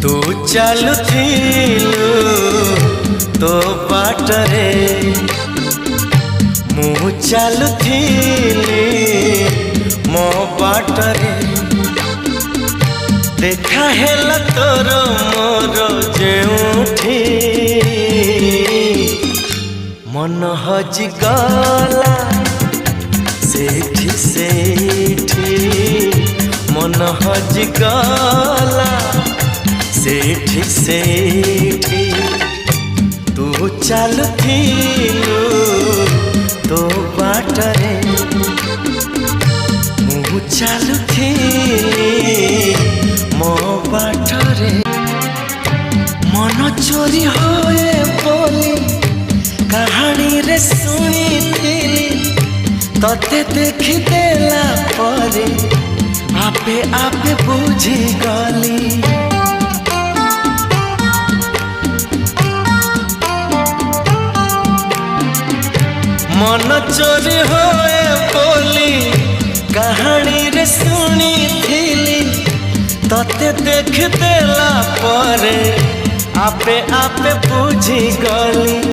तू चलुथिलु तो बाटरे मु चलुथिली मो बाटरे देखा हेला तोर मोर जेउठी मन हजि गला सेठी सेठी मन हजि गला सेठी सेठी तू चलुथिलु तो बाटरे मु चलुथिली मो बाटरे मन चोरी होए बोली कहानी रे सुनी तते देखी देला परे आपे आपे बुझी गली मन चोरी होए बोली कहानी रे सुनी तते देख देला परे आपे आपे बुझी गली।